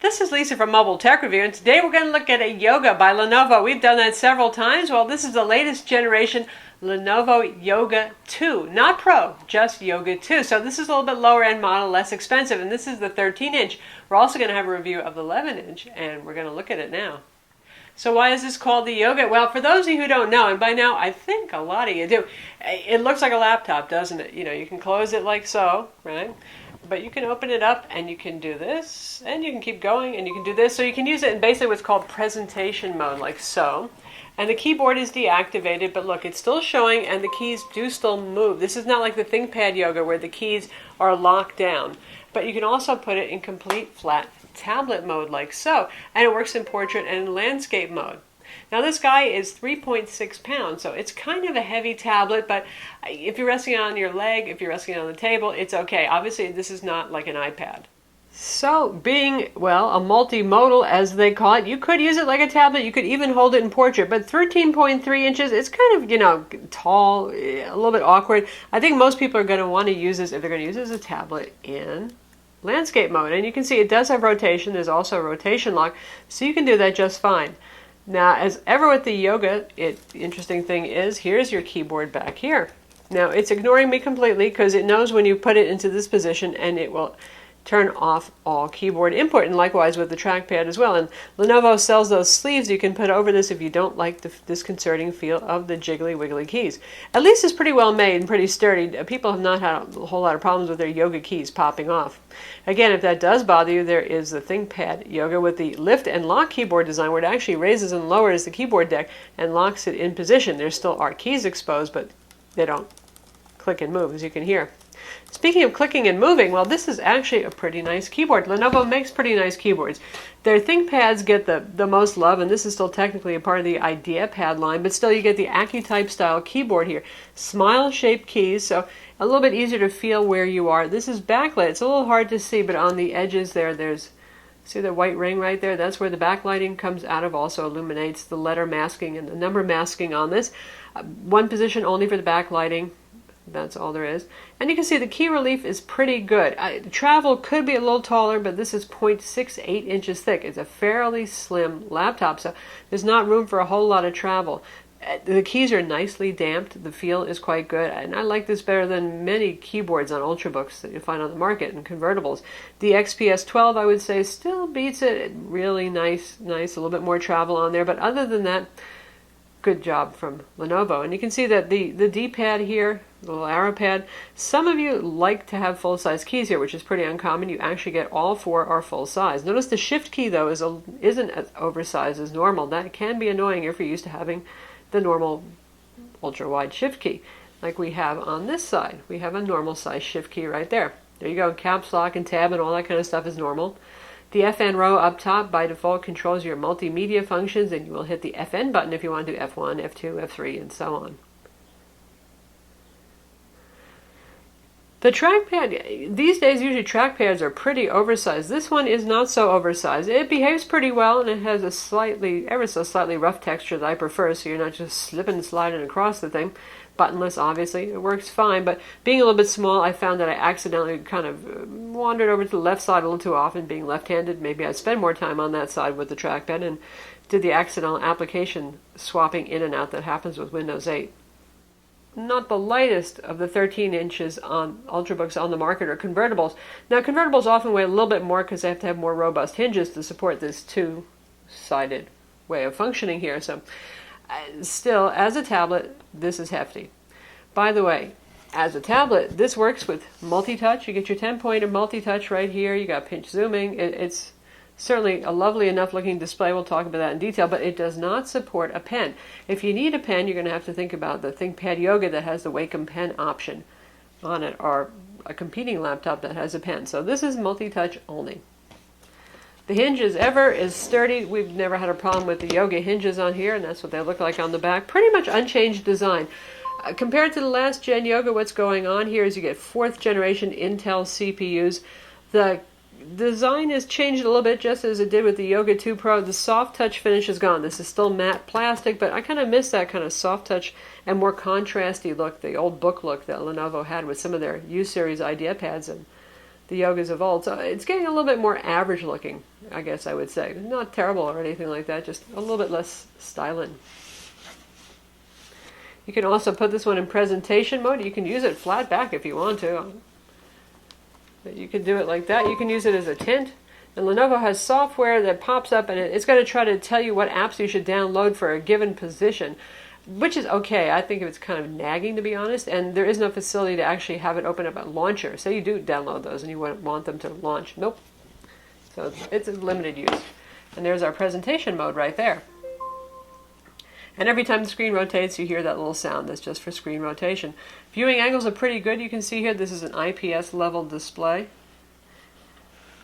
This is Lisa from Mobile Tech Review, and today we're going to look at a Yoga by Lenovo. We've done that several times. Well, this is the latest generation Lenovo Yoga 2. Not Pro, just Yoga 2. So this is a little bit lower end model, less expensive, and this is the 13-inch. We're also going to have a review of the 11-inch, and we're going to look at it now. So why is this called the Yoga? Well, for those of you who don't know, and by now I think a lot of you do, it looks like a laptop, doesn't it? You know, you can close it like so, right? But you can open it up and you can do this, and you can keep going and you can do this. So you can use it in basically what's called presentation mode, like so. And the keyboard is deactivated, but look, it's still showing and the keys do still move. This is not like the ThinkPad Yoga where the keys are locked down. But you can also put it in complete flat tablet mode like so. And it works in portrait and in landscape mode. Now this guy is 3.6 pounds, so it's kind of a heavy tablet, but if you're resting it on your leg, if you're resting it on the table, it's okay. Obviously this is not like an iPad. So being, well, a multimodal as they call it, you could use it like a tablet, you could even hold it in portrait, but 13.3 inches, it's kind of, you know, tall, a little bit awkward. I think most people are going to want to use this, if they're going to use it as a tablet, in landscape mode. And you can see it does have rotation, there's also a rotation lock, so you can do that just fine. Now, as ever with the Yoga, the interesting thing is, here's your keyboard back here. Now, it's ignoring me completely because it knows when you put it into this position and it will turn off all keyboard input, and likewise with the trackpad as well. And Lenovo sells those sleeves you can put over this if you don't like the disconcerting feel of the jiggly wiggly keys. At least it's pretty well made and pretty sturdy. People have not had a whole lot of problems with their Yoga keys popping off. Again, if that does bother you, there is the ThinkPad Yoga with the lift and lock keyboard design where it actually raises and lowers the keyboard deck and locks it in position. There still are keys exposed, but they don't click and move, as you can hear. Speaking of clicking and moving, well, this is actually a pretty nice keyboard. Lenovo makes pretty nice keyboards. Their ThinkPads get the most love, and this is still technically a part of the IdeaPad line, but still you get the AccuType style keyboard here. Smile-shaped keys, so a little bit easier to feel where you are. This is backlit. It's a little hard to see, but on the edges there's, see the white ring right there? That's where the backlighting comes out of, also illuminates the letter masking and the number masking on this. One position only for the backlighting. That's all there is. And you can see the key relief is pretty good. Travel could be a little taller, but this is 0.68 inches thick. It's a fairly slim laptop, so there's not room for a whole lot of travel. The keys are nicely damped. The feel is quite good, and I like this better than many keyboards on Ultrabooks that you find on the market and convertibles. The XPS 12, I would say, still beats it. Really nice, a little bit more travel on there, but other than that, good job from Lenovo. And you can see that the D-pad here, the little arrow pad, some of you like to have full-size keys here, which is pretty uncommon. You actually get all four are full-size. Notice the shift key, though, isn't as oversized as normal. That can be annoying if you're used to having the normal ultra-wide shift key, like we have on this side. We have a normal-size shift key right there. There you go. Caps lock and tab and all that kind of stuff is normal. The FN row up top by default controls your multimedia functions, and you will hit the FN button if you want to do F1, F2, F3, and so on. The trackpad, these days usually trackpads are pretty oversized. This one is not so oversized. It behaves pretty well, and it has a slightly, ever so slightly rough texture that I prefer, so you're not just slipping and sliding across the thing. Buttonless, obviously, it works fine, but being a little bit small, I found that I accidentally kind of wandered over to the left side a little too often, being left-handed. Maybe I'd spend more time on that side with the trackpad and did the accidental application swapping in and out that happens with Windows 8. Not the lightest of the 13 inches on Ultrabooks on the market are convertibles. Now, convertibles often weigh a little bit more because they have to have more robust hinges to support this two-sided way of functioning here. So, still, as a tablet, this is hefty. By the way, as a tablet, this works with multi-touch. You get your 10-pointer multi-touch right here. You got pinch zooming. It's certainly a lovely enough looking display. We'll talk about that in detail, but it does not support a pen. If you need a pen, you're going to have to think about the ThinkPad Yoga that has the Wacom pen option on it, or a competing laptop that has a pen. So this is multi-touch only. The hinge, as ever, is sturdy. We've never had a problem with the Yoga hinges on here, and that's what they look like on the back. Pretty much unchanged design. Compared to the last gen Yoga, what's going on here is you get 4th generation Intel CPUs. The design has changed a little bit, just as it did with the Yoga 2 Pro. The soft touch finish is gone. This is still matte plastic, but I kind of miss that kind of soft touch and more contrasty look, the old book look that Lenovo had with some of their U-series IdeaPads and the Yogas of old. So it's getting a little bit more average looking, I guess I would say. Not terrible or anything like that, just a little bit less styling. You can also put this one in presentation mode. You can use it flat back if you want to. But you can do it like that. You can use it as a tint. And Lenovo has software that pops up and it's going to try to tell you what apps you should download for a given position, which is okay. I think it's kind of nagging, to be honest, and there is no facility to actually have it open up a launcher. Say you do download those and you wouldn't want them to launch. Nope. So it's a limited use. And there's our presentation mode right there. And every time the screen rotates, you hear that little sound. That's just for screen rotation. Viewing angles are pretty good. You can see here this is an IPS level display.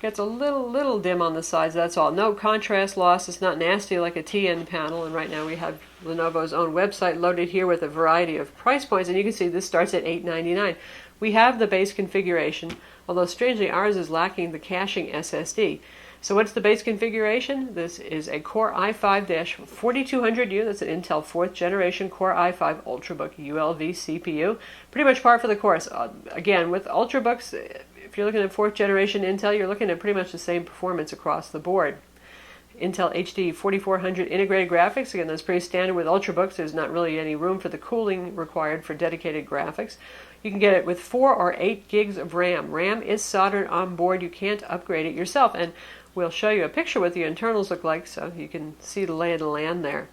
Gets a little dim on the sides, that's all. No contrast loss. It's not nasty like a TN panel. And right now we have Lenovo's own website loaded here with a variety of price points. And you can see this starts at $899. We have the base configuration, although strangely ours is lacking the caching SSD. So what's the base configuration? This is a Core i5-4200U. That's an Intel 4th generation Core i5 Ultrabook ULV CPU. Pretty much par for the course. Again, with Ultrabooks, if you're looking at 4th generation Intel, you're looking at pretty much the same performance across the board. Intel HD 4400 integrated graphics. Again, that's pretty standard with Ultrabooks. There's not really any room for the cooling required for dedicated graphics. You can get it with 4 or 8 gigs of RAM. RAM is soldered on board. You can't upgrade it yourself. And we'll show you a picture what the internals look like so you can see the lay of the land there.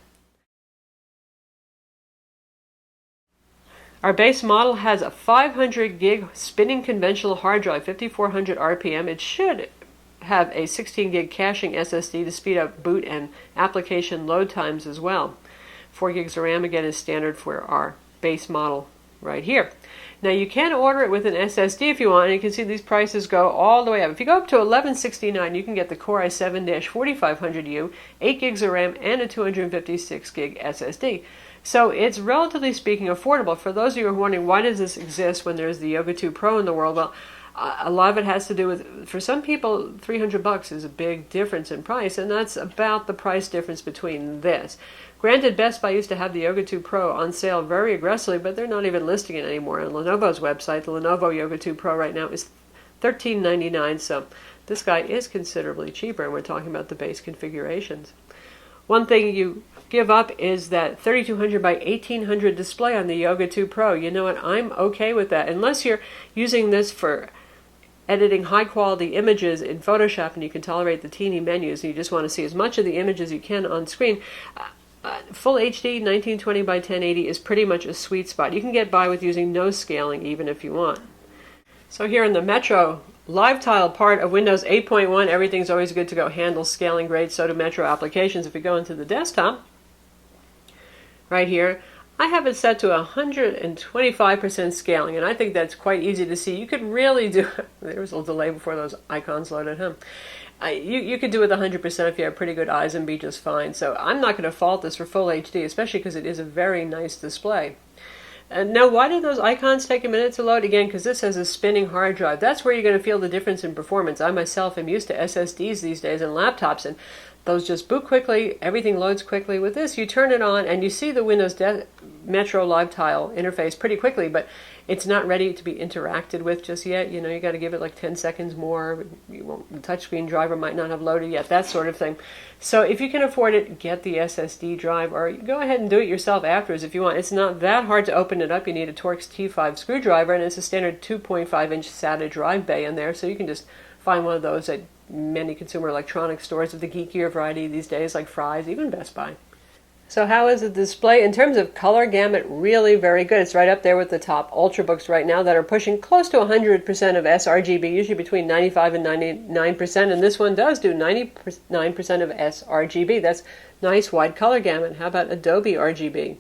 Our base model has a 500 gig spinning conventional hard drive, 5400 RPM. It should have a 16 gig caching SSD to speed up boot and application load times as well. 4 gigs of RAM again is standard for our base model right here. Now you can order it with an SSD if you want, and you can see these prices go all the way up. If you go up to $1169, you can get the Core i7-4500U, 8 gigs of RAM, and a 256 gig SSD. So it's relatively speaking affordable. For those of you who are wondering why does this exist when there's the Yoga 2 Pro in the world, well, a lot of it has to do with, for some people, $300 is a big difference in price, and that's about the price difference between this. Granted, Best Buy used to have the Yoga 2 Pro on sale very aggressively, but they're not even listing it anymore. On Lenovo's website, the Lenovo Yoga 2 Pro right now is $1399, so this guy is considerably cheaper, and we're talking about the base configurations. One thing you give up is that 3200 by 1800 display on the Yoga 2 Pro. You know what? I'm okay with that. Unless you're using this for editing high-quality images in Photoshop and you can tolerate the teeny menus and you just want to see as much of the image as you can on screen, Full HD 1920 by 1080 is pretty much a sweet spot. You can get by with using no scaling even if you want. So here in the Metro Live Tile part of Windows 8.1, everything's always good to go. Handles scaling great, so do Metro applications. If you go into the desktop, right here, I have it set to 125% scaling, and I think that's quite easy to see. You could really do, there was a little delay before those icons loaded, huh? You could do it 100% if you have pretty good eyes and be just fine. So I'm not going to fault this for Full HD, especially because it is a very nice display. And now, why did those icons take a minute to load? Again, because this has a spinning hard drive. That's where you're going to feel the difference in performance. I myself am used to SSDs these days in laptops, and those just boot quickly, everything loads quickly. With this, you turn it on, and you see the Windows Metro Live Tile interface pretty quickly, but it's not ready to be interacted with just yet. You know, you got to give it like 10 seconds more. The touchscreen driver might not have loaded yet, that sort of thing. So if you can afford it, get the SSD drive, or go ahead and do it yourself afterwards if you want. It's not that hard to open it up. You need a Torx T5 screwdriver, and it's a standard 2.5-inch SATA drive bay in there, so you can just find one of those at many consumer electronics stores of the geekier variety these days, like Fry's, even Best Buy. So how is the display? In terms of color gamut, really very good. It's right up there with the top Ultrabooks right now that are pushing close to 100% of sRGB, usually between 95 and 99%, and this one does do 99% of sRGB. That's nice wide color gamut. How about Adobe RGB?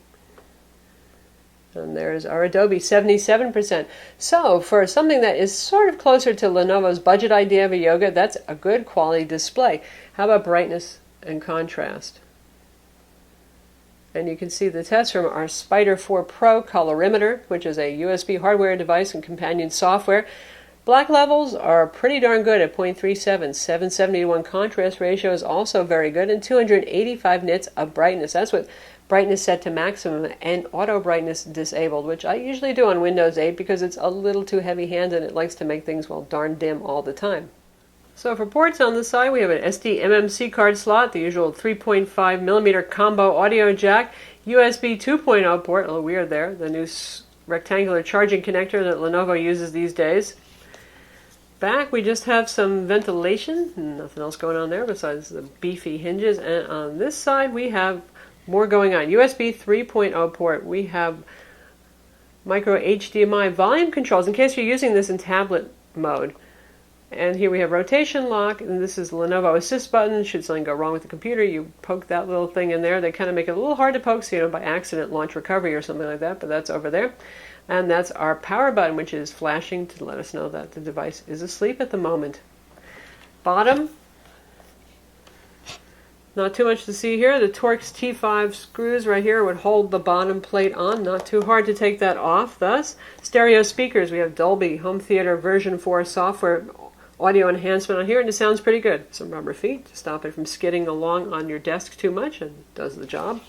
And there's our Adobe, 77%. So for something that is sort of closer to Lenovo's budget idea of a Yoga, that's a good quality display. How about brightness and contrast? And you can see the test from our Spider 4 Pro colorimeter, which is a USB hardware device and companion software. Black levels are pretty darn good at 0.37. 770 to 1 contrast ratio is also very good, and 285 nits of brightness. That's with brightness set to maximum, and auto brightness disabled, which I usually do on Windows 8 because it's a little too heavy-handed and it likes to make things, well, darn dim all the time. So for ports on the side, we have an SD MMC card slot, the usual 3.5mm combo audio jack, USB 2.0 port, a little weird there, the new rectangular charging connector that Lenovo uses these days. Back we just have some ventilation, nothing else going on there besides the beefy hinges, and on this side we have more going on. USB 3.0 port, we have micro HDMI volume controls in case you're using this in tablet mode. And here we have rotation lock, and this is the Lenovo assist button. Should something go wrong with the computer, you poke that little thing in there. They kind of make it a little hard to poke, so you know, by accident launch recovery or something like that, but that's over there. And that's our power button, which is flashing to let us know that the device is asleep at the moment. Bottom, not too much to see here. The Torx T5 screws right here would hold the bottom plate on. Not too hard to take that off, thus. Stereo speakers, we have Dolby Home Theater version 4 software audio enhancement on here, and it sounds pretty good. Some rubber feet to stop it from skidding along on your desk too much, and does the job.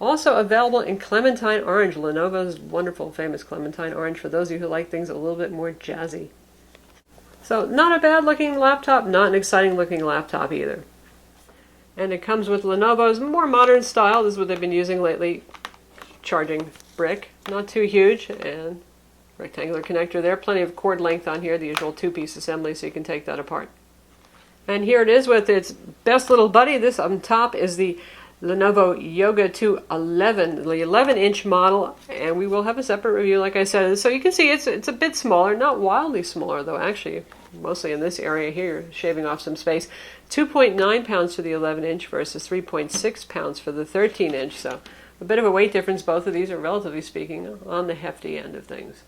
Also available in Clementine Orange, Lenovo's wonderful, famous Clementine Orange, for those of you who like things a little bit more jazzy. So not a bad looking laptop, not an exciting looking laptop either. And it comes with Lenovo's more modern style. This is what they've been using lately. Charging brick, not too huge, and rectangular connector there. Plenty of cord length on here, the usual two-piece assembly, so you can take that apart. And here it is with its best little buddy. This on top is the Lenovo Yoga 2 11, the 11-inch model, and we will have a separate review, like I said. So you can see it's a bit smaller, not wildly smaller though, actually, mostly in this area here, shaving off some space. 2.9 pounds for the 11-inch versus 3.6 pounds for the 13-inch, so a bit of a weight difference. Both of these are, relatively speaking, on the hefty end of things.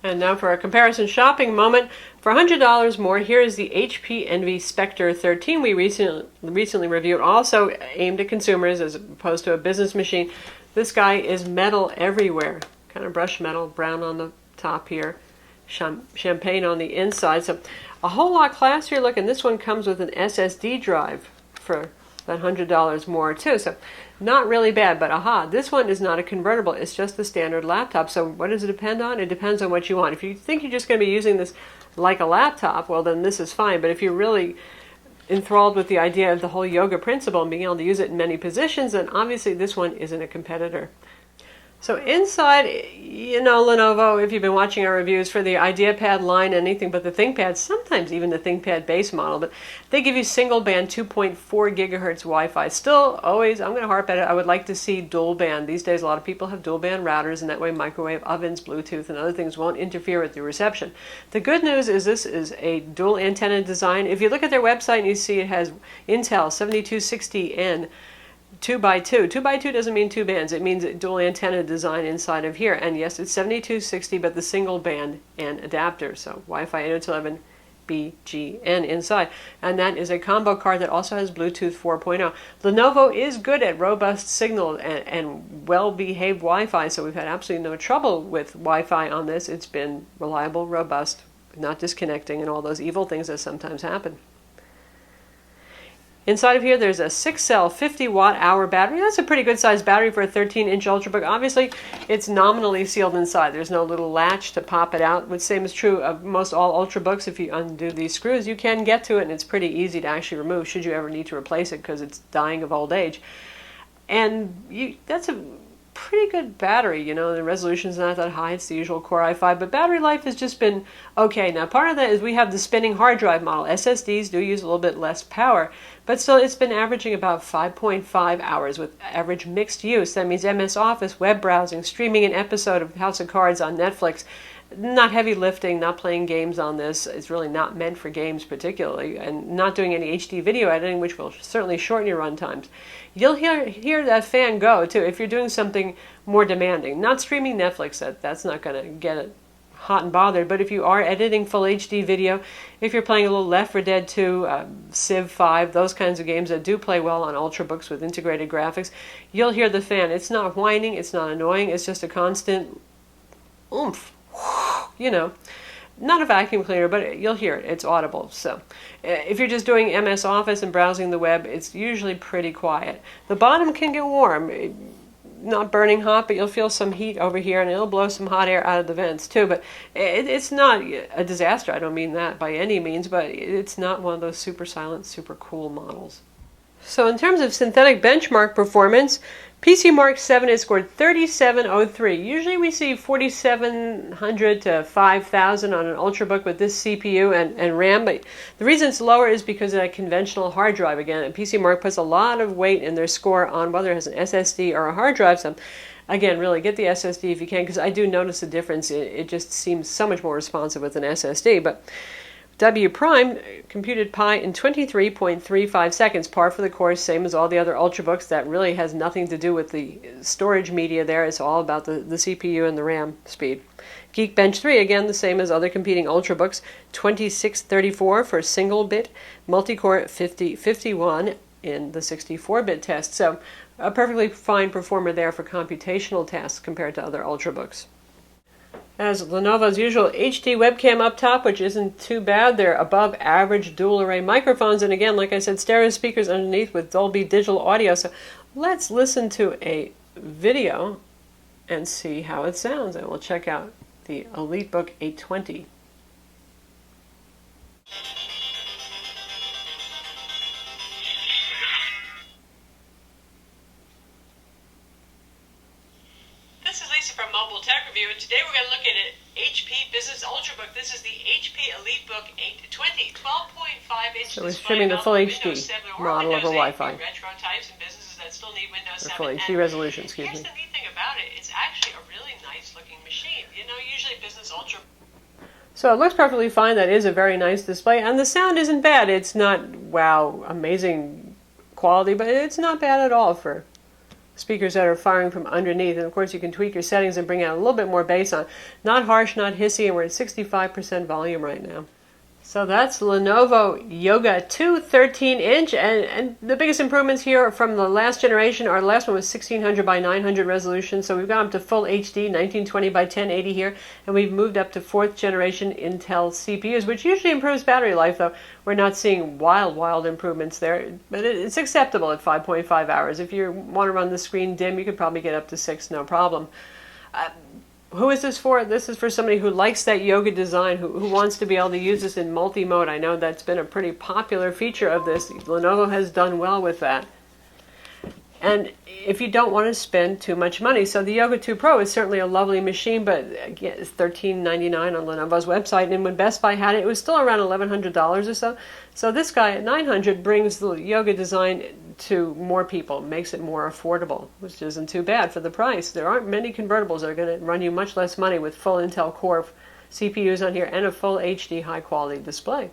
And now for a comparison shopping moment. For $100 more, here is the HP Envy Spectre 13 we recently reviewed, also aimed at consumers as opposed to a business machine. This guy is metal everywhere, kind of brushed metal, brown on the top here, champagne on the inside. So a whole lot classier looking. This one comes with an SSD drive for that $100 more too. So not really bad, but this one is not a convertible. It's just the standard laptop. So what does it depend on? It depends on what you want. If you think you're just going to be using this like a laptop, well then this is fine. But if you're really enthralled with the idea of the whole yoga principle and being able to use it in many positions, then obviously this one isn't a competitor. So inside, you know, Lenovo, if you've been watching our reviews for the IdeaPad line, anything but the ThinkPad, sometimes even the ThinkPad base model, but they give you single band 2.4 gigahertz Wi-Fi. Still, always, I'm going to harp at it, I would like to see dual band. These days, a lot of people have dual band routers, and that way microwave ovens, Bluetooth, and other things won't interfere with the reception. The good news is this is a dual antenna design. If you look at their website, you see it has Intel 7260N 2x2. 2x2 doesn't mean two bands. It means dual antenna design inside of here. And yes, it's 7260, but the single band and adapter. So Wi-Fi 802.11 BGN inside. And that is a combo card that also has Bluetooth 4.0. Lenovo is good at robust signal and well-behaved Wi-Fi, so we've had absolutely no trouble with Wi-Fi on this. It's been reliable, robust, not disconnecting, and all those evil things that sometimes happen. Inside of here, there's a 6-cell 50-watt-hour battery. That's a pretty good-sized battery for a 13-inch Ultrabook. Obviously, it's nominally sealed inside. There's no little latch to pop it out. The same is true of most all Ultrabooks. If you undo these screws, you can get to it, and it's pretty easy to actually remove should you ever need to replace it because it's dying of old age. And that's a pretty good battery, you know. The resolution's not that high. It's the usual Core i5, but battery life has just been okay. Now, part of that is we have the spinning hard drive model. SSDs do use a little bit less power, but still it's been averaging about 5.5 hours with average mixed use. That means MS Office, web browsing, streaming an episode of House of Cards on Netflix. Not heavy lifting, not playing games on this. It's really not meant for games particularly, and not doing any HD video editing, which will certainly shorten your run times. You'll hear that fan go, too, if you're doing something more demanding. Not streaming Netflix, that's not going to get it hot and bothered, but if you are editing full HD video, if you're playing a little Left 4 Dead 2, Civ 5, those kinds of games that do play well on Ultrabooks with integrated graphics, you'll hear the fan. It's not whining, it's not annoying, it's just a constant oomph, you know. not a vacuum cleaner, but you'll hear it. It's audible. So if you're just doing MS Office and browsing the web, it's usually pretty quiet. The bottom can get warm. Not burning hot, but you'll feel some heat over here, and it'll blow some hot air out of the vents too. But it's not a disaster. I don't mean that by any means, but it's not one of those super silent, super cool models. So in terms of synthetic benchmark performance, PC Mark 7 has scored 3703. Usually we see 4700 to 5000 on an Ultrabook with this CPU and RAM, but the reason it's lower is because of that conventional hard drive. Again, and PC Mark puts a lot of weight in their score on whether it has an SSD or a hard drive. So again, really get the SSD if you can, because I do notice a difference. It just seems so much more responsive with an SSD. But W Prime computed Pi in 23.35 seconds, par for the course, same as all the other Ultrabooks. That really has nothing to do with the storage media there. It's all about the CPU and the RAM speed. Geekbench 3, again, the same as other competing Ultrabooks, 2634 for single-bit, multi-core 5051 in the 64-bit test. So a perfectly fine performer there for computational tasks compared to other Ultrabooks. As Lenovo's usual HD webcam up top, which isn't too bad. They're above average dual array microphones, and again, like I said, stereo speakers underneath with Dolby Digital audio. So let's listen to a video and see how it sounds, and we'll check out the EliteBook 820. From Mobile Tech Review, and today we're going to look at an HP Business Ultrabook. This is the HP EliteBook 820, 12.5 inch. So we're streaming the full HD model over Wi-Fi. Retro types and businesses that still need Windows 7. Full HD resolution, excuse me. Here's the neat thing about it. It's actually a really nice looking machine. You know, usually Business Ultra. So it looks perfectly fine. That is a very nice display, and the sound isn't bad. It's not, wow, amazing quality, but it's not bad at all for speakers that are firing from underneath. And of course you can tweak your settings and bring out a little bit more bass on. Not harsh, not hissy, and we're at 65% volume right now. So that's Lenovo Yoga 2 13-inch, and the biggest improvements here from the last generation, our last one was 1600 by 900 resolution, so we've gone up to full HD, 1920 by 1080 here, and we've moved up to 4th generation Intel CPUs, which usually improves battery life, though we're not seeing wild improvements there, but it's acceptable at 5.5 hours. If you want to run the screen dim, you could probably get up to 6, no problem. Who is this for? This is for somebody who likes that yoga design, who wants to be able to use this in multi-mode. I know that's been a pretty popular feature of this. Lenovo has done well with that. And if you don't want to spend too much money, so the Yoga 2 Pro is certainly a lovely machine, but again, it's $13.99 on Lenovo's website, and when Best Buy had it, it was still around $1,100 or so. So this guy at $900 brings the yoga design to more people, makes it more affordable, which isn't too bad for the price. There aren't many convertibles that are going to run you much less money with full Intel Core CPUs on here and a full HD high quality display.